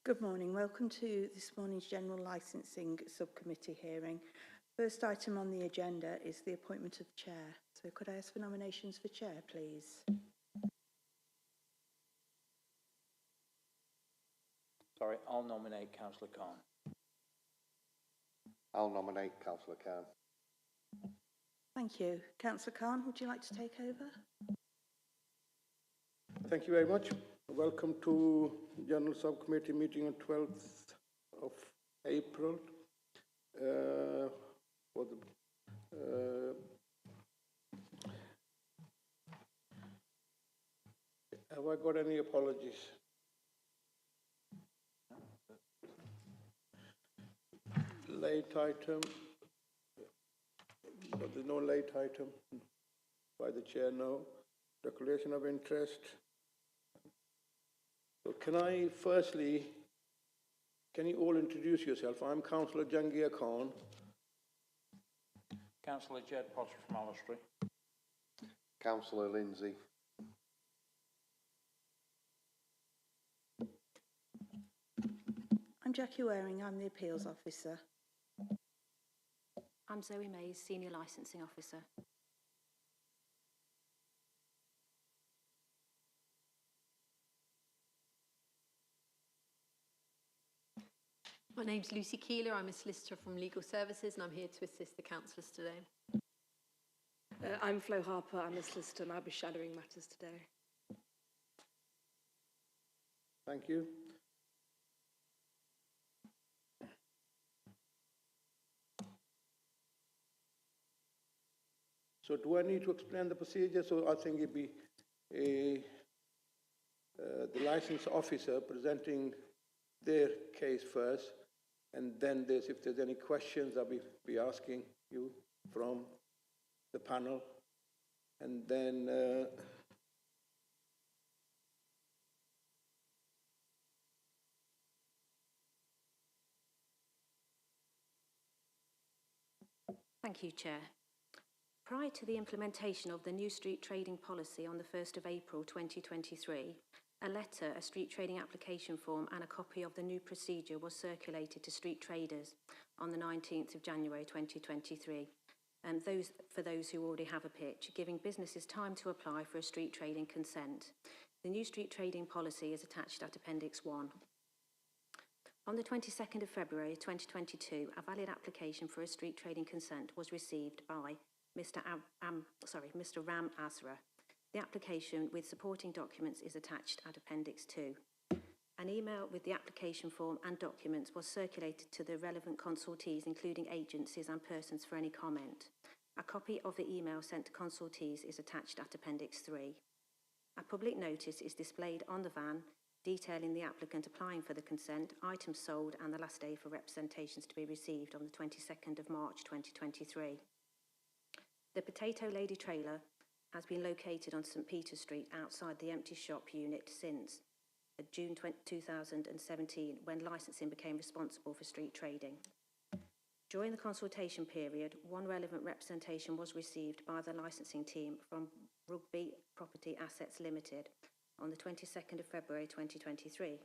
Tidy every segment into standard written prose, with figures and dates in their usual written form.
Good morning. Welcome to this morning's General Licensing Subcommittee hearing. First item on the agenda is the appointment of chair. So could I ask for nominations for chair, please? Sorry, I'll nominate Councillor Khan. I'll nominate Councillor Khan. Thank you. Councillor Khan, would you like to take over? Thank you very much. Welcome to General Subcommittee meeting on 12th of April. Have I got any apologies? Late item. But there's no late item. By the chair, no. Declaration of interest. So can I firstly, can you all introduce yourself? I'm Councillor Jangir Khan. Councillor Jed Potter from Allestree. Councillor Lindsay. I'm Jackie Waring. I'm the Appeals Officer. I'm Zoe Mays, Senior Licensing Officer. My name's Lucy Keeler. I'm a solicitor from Legal Services and I'm here to assist the councillors today. I'm Flo Harper. I'm a solicitor and I'll be shadowing matters today. Thank you. So do I need to explain the procedure? So I think it'd be the license officer presenting their case first, and then if there's any questions, I'll be asking you from the panel, and then Thank you, Chair. Prior to the implementation of the new street trading policy on the 1st of April 2023, a letter, a street trading application form and a copy of the new procedure was circulated to street traders on the 19th of January 2023, and for those who already have a pitch, giving businesses time to apply for a street trading consent. The new street trading policy is attached at Appendix 1. On the 22nd of February 2022, a valid application for a street trading consent was received by Mr. Ram Azra. The application with supporting documents is attached at Appendix 2. An email with the application form and documents was circulated to the relevant consultees, including agencies and persons for any comment. A copy of the email sent to consultees is attached at Appendix 3. A public notice is displayed on the van detailing the applicant applying for the consent, items sold and the last day for representations to be received on the 22nd of March 2023. The Potato Lady trailer has been located on St Peter Street outside the empty shop unit since June 2017, when licensing became responsible for street trading. During the consultation period, one relevant representation was received by the licensing team from Rugby Property Assets Limited on the 22nd of February 2023.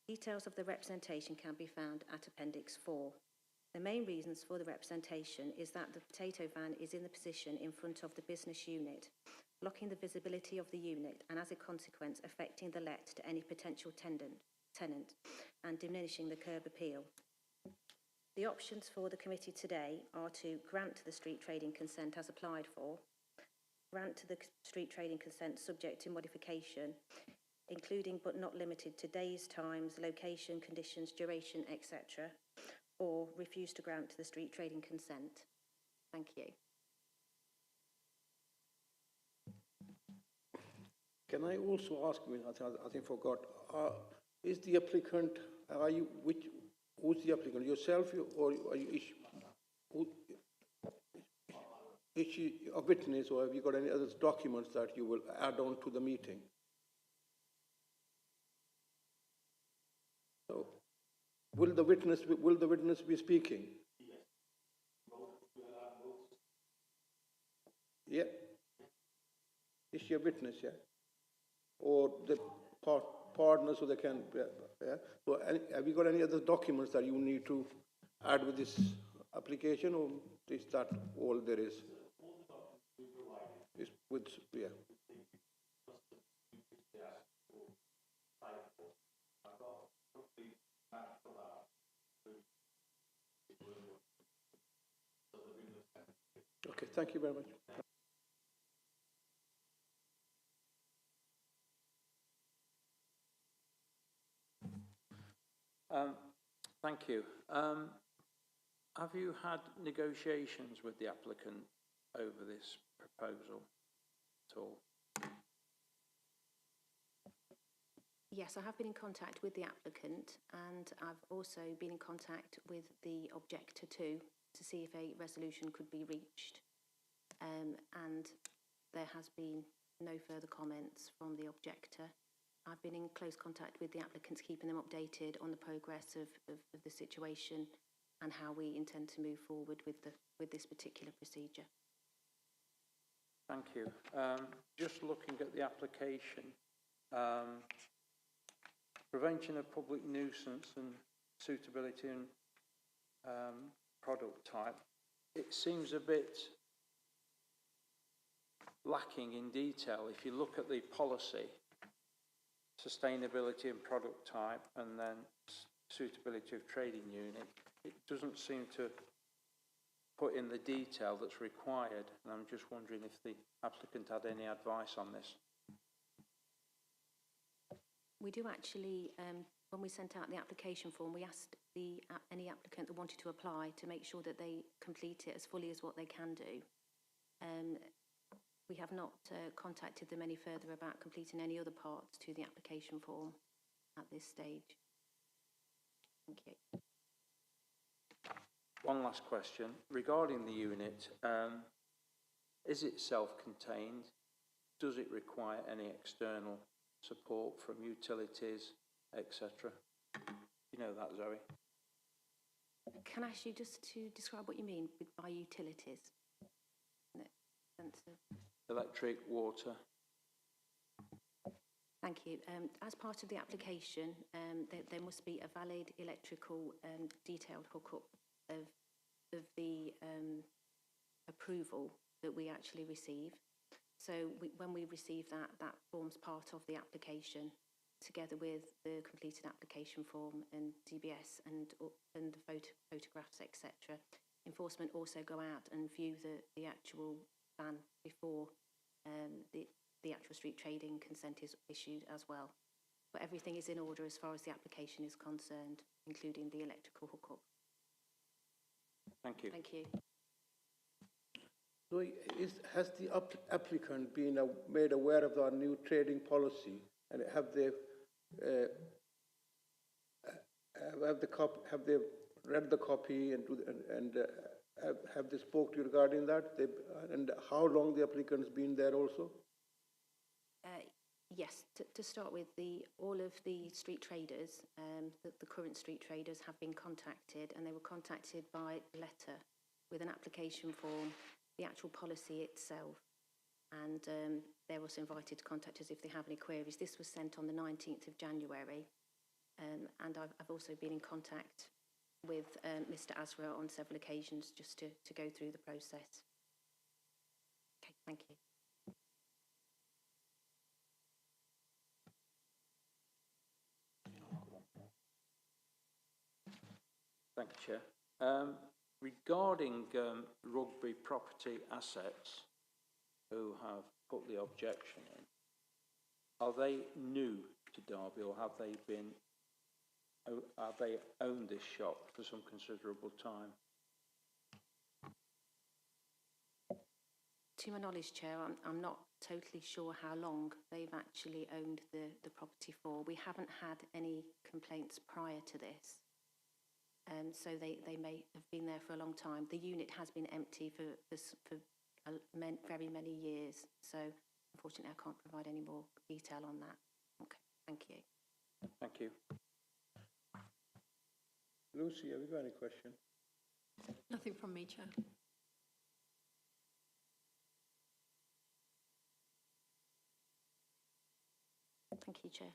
Details of the representation can be found at Appendix 4. The main reasons for the representation is that the potato van is in the position in front of the business unit, blocking the visibility of the unit and as a consequence affecting the let to any potential tenant and diminishing the curb appeal. The options for the committee today are to grant the street trading consent as applied for, grant the street trading consent subject to modification, including but not limited to days, times, location, conditions, duration, etc., or refuse to grant the street trading consent. Thank you. can I also ask you, I think I forgot, is the applicant, who's the applicant, yourself or are you, is she a witness, or have you got any other documents that you will add on to the meeting? So, will the witness be speaking? Yes. Yeah. Is she a witness? Yeah. Or the part partners so they can, yeah. So have you got any other documents that you need to add with this application, or is that all there is? Is with, yeah. Okay, thank you very much. Thank you. Have you had negotiations with the applicant over this proposal at all? Yes, I have been in contact with the applicant, and I've also been in contact with the objector too, to see if a resolution could be reached. And there has been no further comments from the objector. I've been in close contact with the applicants, keeping them updated on the progress of the situation and how we intend to move forward with this particular procedure. Thank you. Just looking at the application, prevention of public nuisance and suitability and product type, it seems a bit lacking in detail. If you look at the policy, sustainability and product type, and then suitability of trading unit, it doesn't seem to put in the detail that's required, and I'm just wondering if the applicant had any advice on this. We do actually, when we sent out the application form, we asked any applicant that wanted to apply to make sure that they complete it as fully as what they can do. We have not contacted them any further about completing any other parts to the application form at this stage. Thank you. One last question regarding the unit. Is it self-contained? Does it require any external support from utilities, etc.? You know that, Zoe? Can I ask you just to describe what you mean by utilities? In the sense of... Electric, water. Thank you. As part of the application, there must be a valid electrical detailed hookup of the approval that we actually receive. So when we receive that, that forms part of the application, together with the completed application form and DBS and the photographs, etc. Enforcement also go out and view the actual ban before the actual street trading consent is issued as well. But everything is in order as far as the application is concerned, including the electrical hookup. Thank you. Thank you. So has the applicant been made aware of our new trading policy, and have they read the copy and have they spoke to you regarding that? And how long the applicant's been there also? Yes, to start with, all of the street traders, the current street traders have been contacted, and they were contacted by letter with an application form, the actual policy itself, and they're also invited to contact us if they have any queries. This was sent on the 19th of January, and I've also been in contact with Mr. Azra on several occasions just to go through the process. Okay, thank you. Thank you, Chair. Regarding Rugby Property Assets, who have put the objection in, are they new to Derby, or have they owned this shop for some considerable time? To my knowledge, Chair, I'm not totally sure how long they've actually owned the property for. We haven't had any complaints prior to this. So they may have been there for a long time. The unit has been empty for very many years. So unfortunately, I can't provide any more detail on that. Okay, thank you. Thank you. Lucy, have you got any question? Nothing from me, Chair. Thank you, Chair.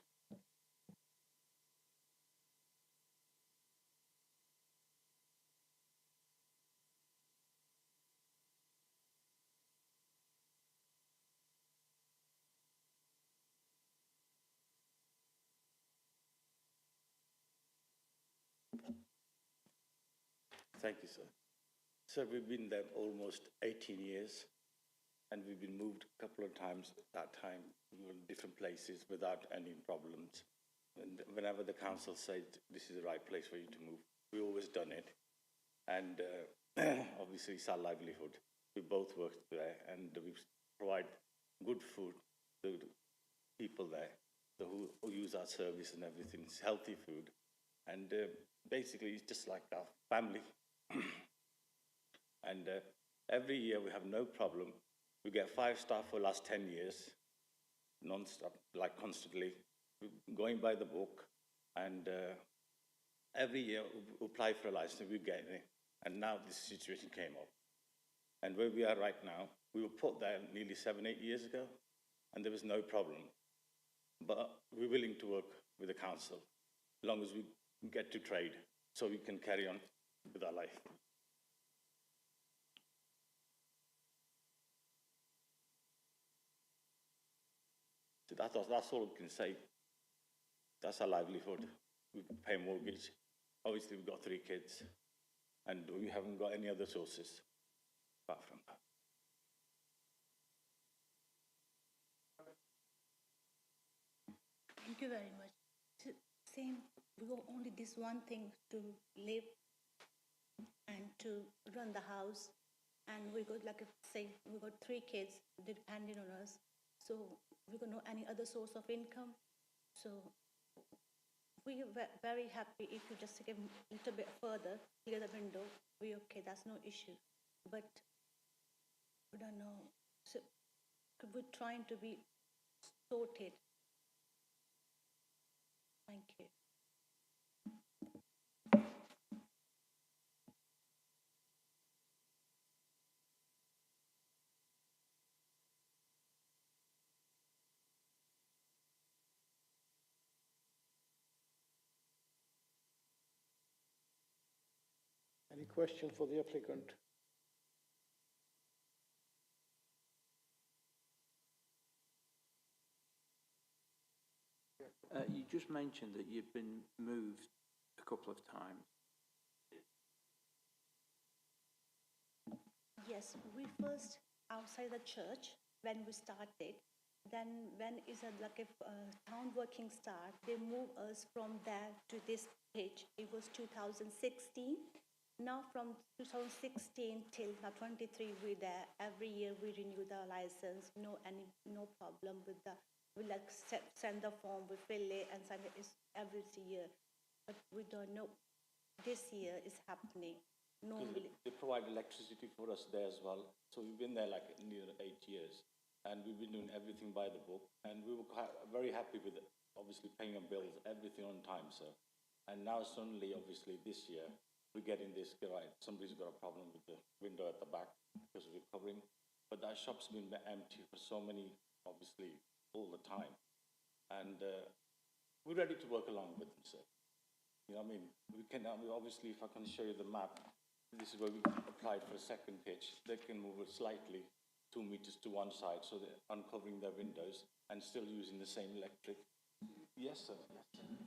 Thank you, sir. So we've been there almost 18 years, and we've been moved a couple of times at that time. We were in different places without any problems. And whenever the council said this is the right place for you to move, we always done it. And obviously it's our livelihood. We both work there, and we provide good food to the people there who use our service and everything. It's healthy food. And basically it's just like our family. And every year we have no problem. We get 5-star for the last 10 years, non-stop, like constantly, going by the book. And every year we apply for a license, we get it. And now this situation came up. And where we are right now, we were put there nearly 7-8 years ago, and there was no problem. But we're willing to work with the council, as long as we get to trade, so we can carry on with our life. So that's all we can say. That's our livelihood. We pay mortgage. Obviously, we've got 3 kids, and we haven't got any other sources apart from that. Thank you very much. Same, we got only this one thing to live and to run the house. And we got, like I say, we got 3 kids depending on us. So we got no any other source of income. So we are very happy if you just take a little bit further, clear the window, we're okay, that's no issue. But we don't know. So we're trying to be sorted. Thank you. Any question for the applicant? You just mentioned that you've been moved a couple of times. Yes, we first outside the church when we started. Then when is a like a town working start, they move us from there to this page. It was 2016. Now from 2016 till now 23, we there. Every year we renew the license. No problem with the. We like send the form, we fill it and send it every year. But we don't know. This year is happening. Normally. They provide electricity for us there as well. So we've been there like near 8 years. And we've been doing everything by the book. And we were very happy with it. Obviously paying our bills, everything on time, sir. And now suddenly, obviously this year, we're getting this, right, somebody's got a problem with the window at the back because we're covering. But that shop's been empty for so many, obviously, all the time. And we're ready to work along with them, sir. You know what I mean? We can, obviously, if I can show you the map, this is where we applied for a second pitch. They can move it slightly 2 meters to one side, so they're uncovering their windows and still using the same electric. Yes, sir. Yes, sir.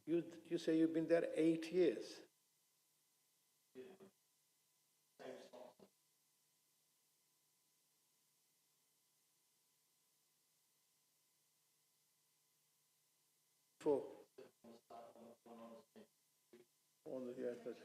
You say you've been there 8 years? Four. On the, yeah, but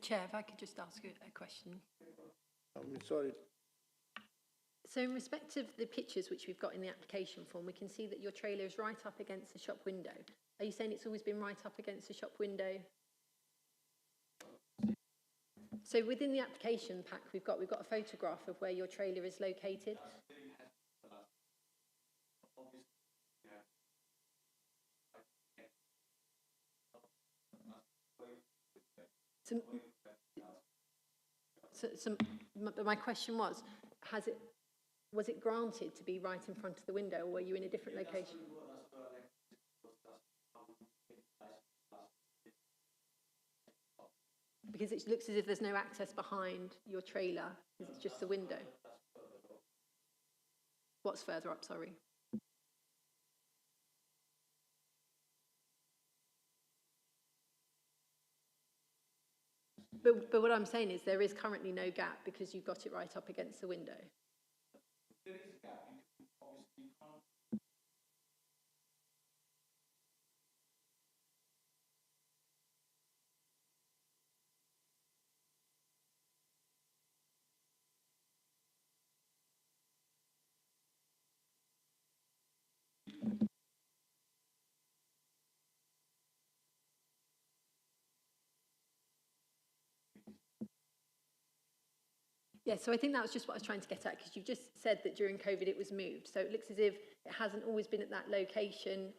Chair, if I could just ask a question. I'm sorry. So in respect of the pictures which we've got in the application form, we can see that your trailer is right up against the shop window. Are you saying it's always been right up against the shop window? So within the application pack we've got a photograph of where your trailer is located. My question was, was it granted to be right in front of the window, or were you in a different location? Because it looks as if there's no access behind your trailer, because it's just the window. What's further up, sorry? But what I'm saying is there is currently no gap because you've got it right up against the window. There is a gap. You obviously can't. Yeah, so I think that was just what I was trying to get at, because you've just said that during COVID it was moved. So it looks as if it hasn't always been at that location.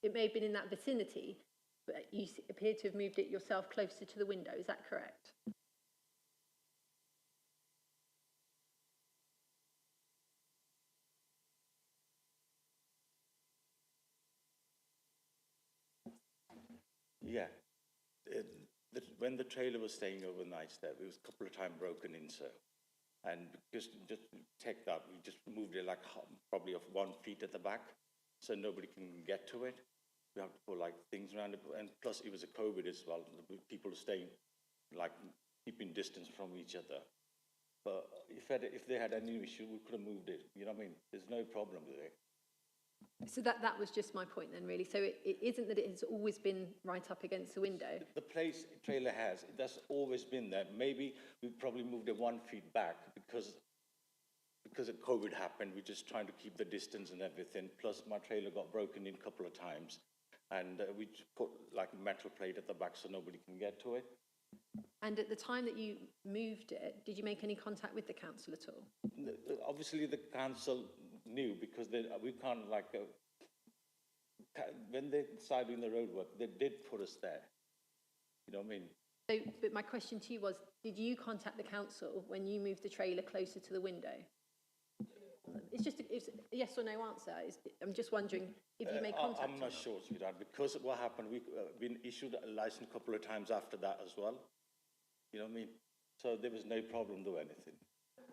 It may have been in that vicinity, but you appear to have moved it yourself closer to the window. Is that correct? Yeah. When the trailer was staying overnight there, it was a couple of times broken in, sir. And just to check that, we just moved it like probably of 1 feet at the back, so nobody can get to it. We have to put like things around it, and plus it was a COVID as well. The people staying, like keeping distance from each other. But if they had any issue, we could have moved it. You know what I mean? There's no problem with it. So that was just my point then, really. So it isn't that it has always been right up against the window. The place trailer has, that's always been there. Maybe we probably moved it 1 feet back because of COVID happened. We're just trying to keep the distance and everything. Plus my trailer got broken in a couple of times. And we put like a metal plate at the back so nobody can get to it. And at the time that you moved it, did you make any contact with the council at all? Obviously the council knew, because we can't like, when they started doing the roadwork, they did put us there. You know what I mean? So, but my question to you was, did you contact the council when you moved the trailer closer to the window? It's just it's a yes or no answer. I'm just wondering if you made contact. I'm not sure, sweetheart, because what happened, we've been issued a license a couple of times after that as well. You know what I mean? So there was no problem to anything.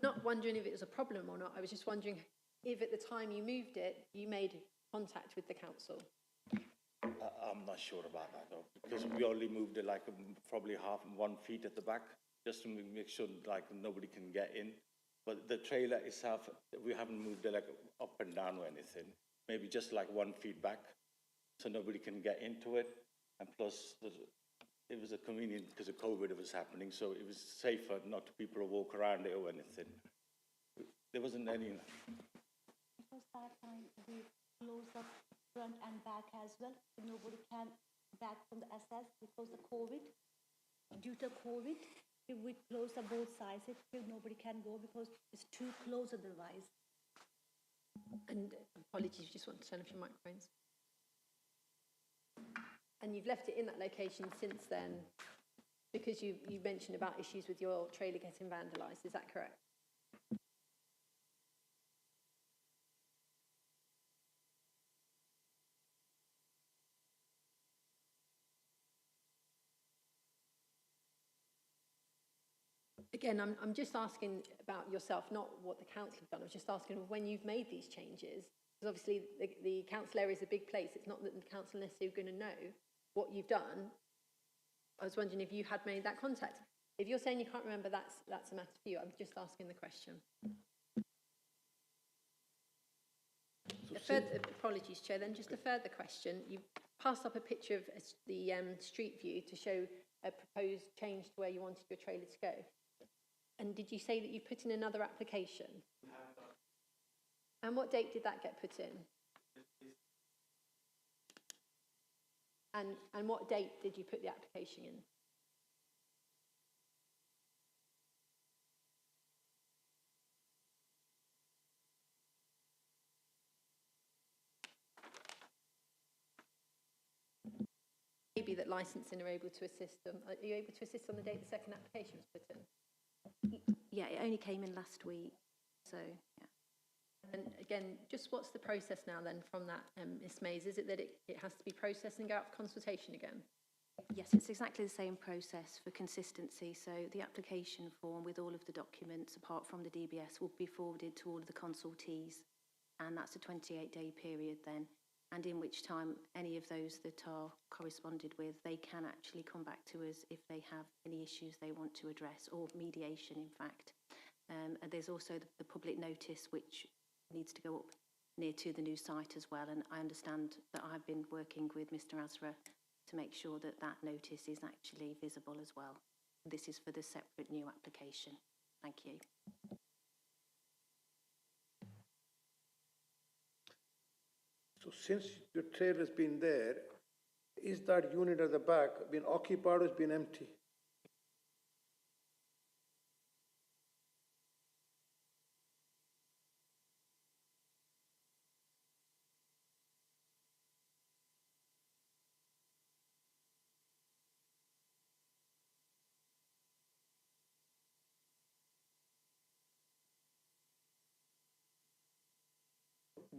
Not wondering if it was a problem or not. I was just wondering if at the time you moved it, you made contact with the council. I'm not sure about that though, because we only moved it like probably 1 feet at the back, just to make sure like nobody can get in. But the trailer itself, we haven't moved it like up and down or anything. Maybe just like 1 feet back, so nobody can get into it. And plus, it was a convenient because of COVID it was happening, so it was safer not to people walk around it or anything. There wasn't any. Because that time we closed up front and back as well. Nobody can back from the SS because of COVID. Due to COVID, if we close up both sides, nobody can go because it's too close otherwise. And apologies, you just want to turn off your microphones. And you've left it in that location since then because you mentioned about issues with your trailer getting vandalised, is that correct? Again, I'm just asking about yourself, not what the council have done. I was just asking when you've made these changes, because obviously the council area is a big place. It's not that the council necessarily going to know what you've done. I was wondering if you had made that contact. If you're saying you can't remember, that's a matter for you. I'm just asking the question. Apologies, Chair. Then just a further question. You passed up a picture of the street view to show a proposed change to where you wanted your trailer to go. And did you say that you put in another application? And what date did that get put in? And what date did you put the application in? Maybe that licensing are able to assist them. Are you able to assist on the date the second application was put in? Yeah, it only came in last week, so yeah. And again, just what's the process now then from that, Ms Mays? Is it that it has to be processed and go out for consultation again? Yes, it's exactly the same process for consistency. So the application form with all of the documents, apart from the DBS, will be forwarded to all of the consultees, and that's a 28-day period then. And in which time any of those that are corresponded with, they can actually come back to us if they have any issues they want to address, or mediation, in fact. And there's also the public notice, which needs to go up near to the new site as well. And I understand that I've been working with Mr Azra to make sure that that notice is actually visible as well. This is for the separate new application. Thank you. So since your trailer's been there, is that unit at the back been occupied or has been empty?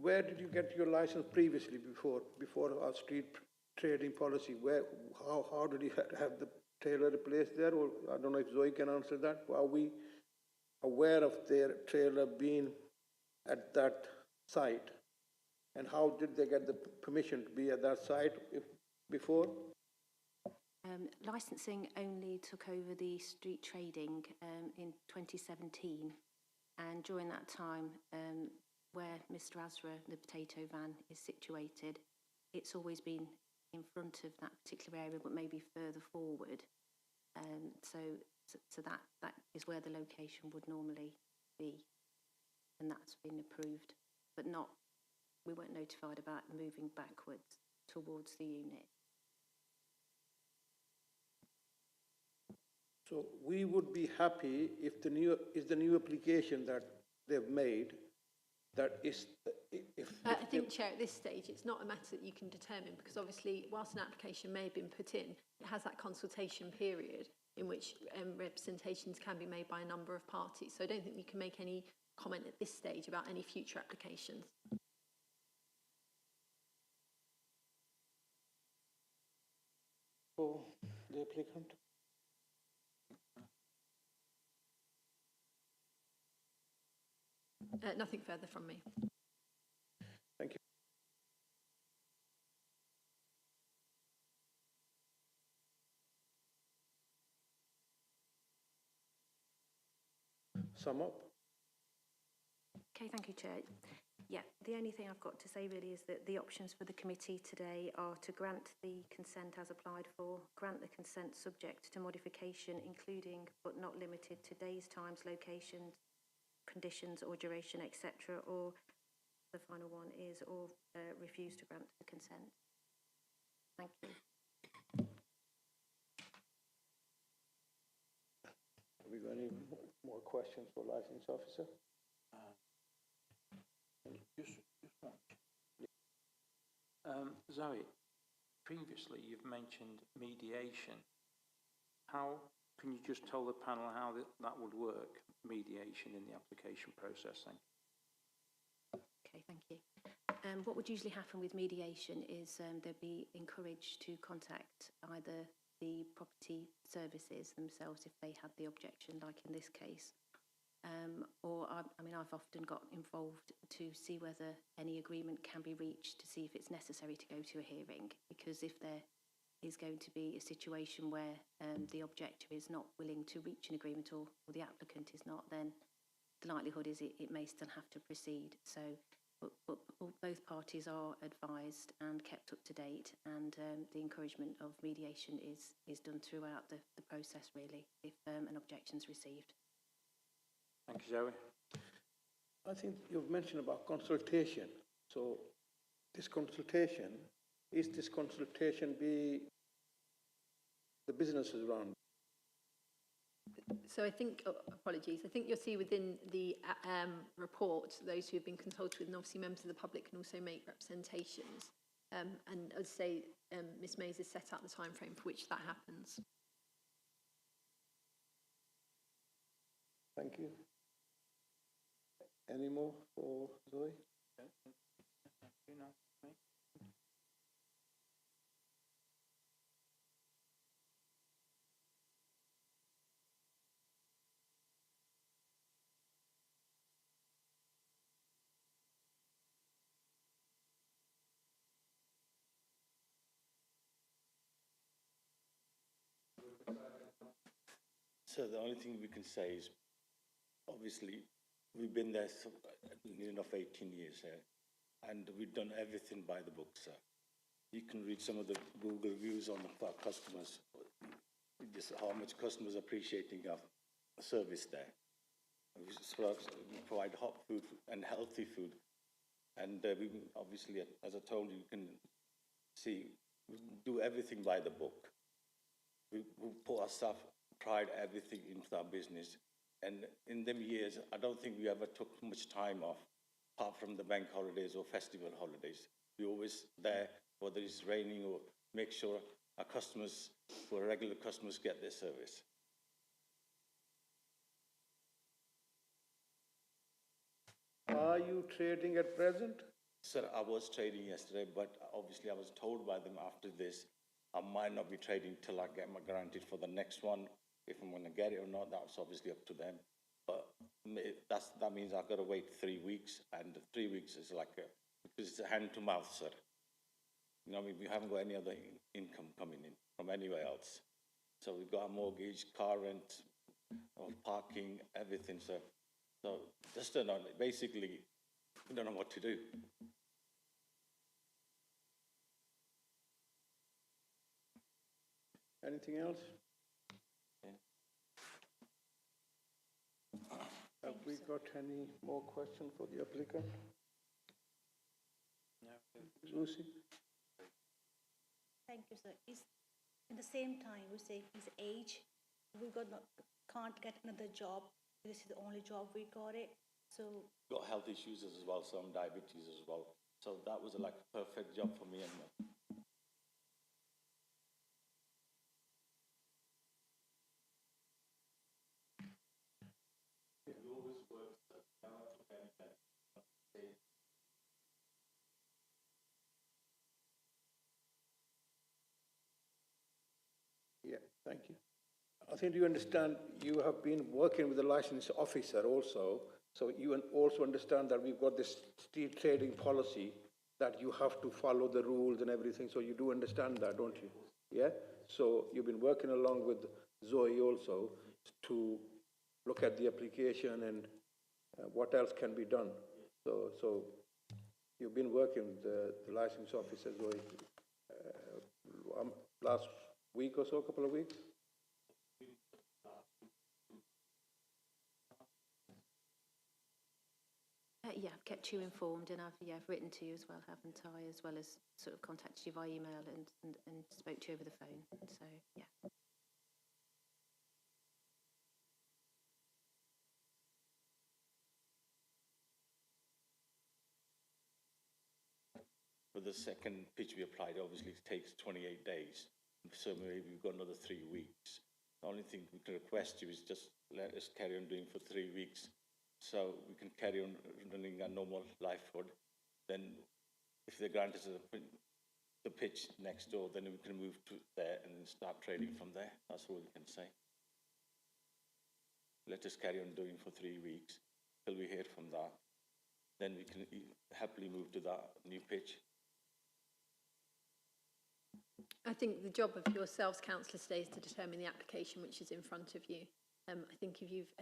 Where did you get your license previously before our street trading policy? How did you have the trailer replaced there? Or I don't know if Zoe can answer that. Are we aware of their trailer being at that site? And how did they get the permission to be at that site before? Licensing only took over the street trading in 2017, and during that time, where Mr Azra, the potato van, is situated, it's always been in front of that particular area, but maybe further forward. So that is where the location would normally be, and that's been approved, but not. We weren't notified about moving backwards towards the unit. So we would be happy if the new application that they've made, that is, I think, Chair, at this stage, it's not a matter that you can determine, because obviously, whilst an application may have been put in, it has that consultation period in which representations can be made by a number of parties. So I don't think we can make any comment at this stage about any future applications. for the applicant? Nothing further from me. Thank you. Sum up. Okay, thank you, Chair. Yeah, the only thing I've got to say really is that the options for the committee today are to grant the consent as applied for, grant the consent subject to modification, including but not limited to days, times, locations, conditions or duration, etc., or the final one is or refuse to grant the consent. Thank you. Have we got any more questions for licensed officer? Just one. Zoe, previously you've mentioned mediation. How can you just tell the panel how that would work, mediation in the application process then? Okay, thank you. What would usually happen with mediation is they'd be encouraged to contact either the property services themselves if they had the objection, like in this case, or I've often got involved to see whether any agreement can be reached to see if it's necessary to go to a hearing, because if there is going to be a situation where the objector is not willing to reach an agreement or the applicant is not, then the likelihood is it may still have to proceed. So but both parties are advised and kept up to date, and the encouragement of mediation is done throughout the process, really, if an objection's received. Thank you, Zoe. I think you've mentioned about consultation. So this consultation, is this consultation be the businesses around? So I think, apologies, I think you'll see within the report, those who have been consulted with, and obviously members of the public can also make representations. And as I say, Ms Mays has set out the timeframe for which that happens. Thank you. Any more for Zoe? You know, me? So the only thing we can say is, obviously, we've been there near enough 18 years here, and we've done everything by the book, sir. You can read some of the Google reviews on our customers, just how much customers are appreciating our service there. We provide hot food and healthy food, and we obviously, as I told you, you can see, we do everything by the book. We put our staff, pride everything into our business, and in them years, I don't think we ever took much time off, apart from the bank holidays or festival holidays. We're always there, whether it's raining, or make sure our customers, who are regular customers, get their service. Are you trading at present? Sir, I was trading yesterday, but obviously I was told by them after this, I might not be trading till I get my guarantee for the next one. If I'm going to get it or not, that's obviously up to them. But that means I've got to wait 3 weeks, and 3 weeks is like because it's a hand to mouth, sir. You know, we haven't got any other income coming in from anywhere else. So we've got a mortgage, car rent, parking, everything, sir. So just basically, we don't know what to do. Anything else? Have we got any more questions for the applicant? No. Lucy? Thank you, sir. At the same time, we say his age, can't get another job. This is the only job we got it. So Got health issues as well, some diabetes as well. So that was like a perfect job for me. And Yeah, thank you. I think you understand you have been working with the licensed officer also, so you also understand that we've got this street trading policy that you have to follow the rules and everything, so you do understand that, don't you? Yeah? So you've been working along with Zoe also to look at the application and what else can be done. So you've been working with the licensed officer, Zoe, last week or so, a couple of weeks? Yeah, I've kept you informed, and I've written to you as well, haven't I? As well as sort of contacted you via email and spoke to you over the phone. So yeah. but for the second pitch we applied, obviously it takes 28 days. So maybe we've got another 3 weeks. The only thing we can request you is just let us carry on doing for 3 weeks so we can carry on running our normal livelihood. Then if they grant us the pitch next door, then we can move to there and then start trading from there. That's all we can say. Let us carry on doing for 3 weeks till we hear from that. Then we can happily move to that new pitch. I think the job of yourselves, councillors, today is to determine the application which is in front of you. I think if you've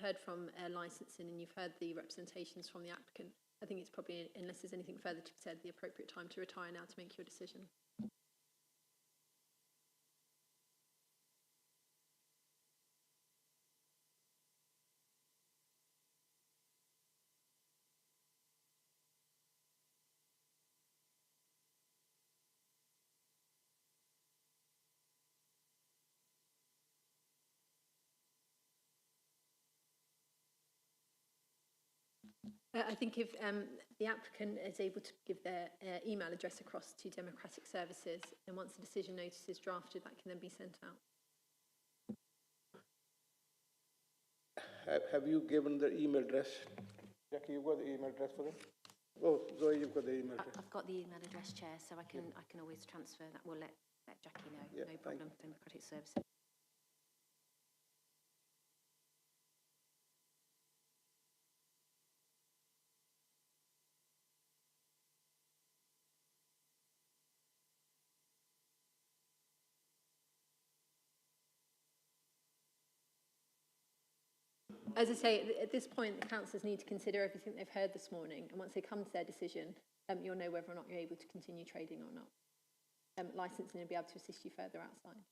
heard from licensing and you've heard the representations from the applicant, I think it's probably, unless there's anything further to be said, the appropriate time to retire now to make your decision. I think if the applicant is able to give their email address across to Democratic Services, and once the decision notice is drafted, that can then be sent out. Have you given the email address? Jackie, you got the email address for them? Oh, Zoe, you've got the email address. I've got the email address, Chair, so I can always transfer that. We'll let Jackie know. Yeah, no thank problem. Democratic Services. As I say, at this point, the councillors need to consider everything they've heard this morning, and once they come to their decision, you'll know whether or not you're able to continue trading or not. Licensing will be able to assist you further outside.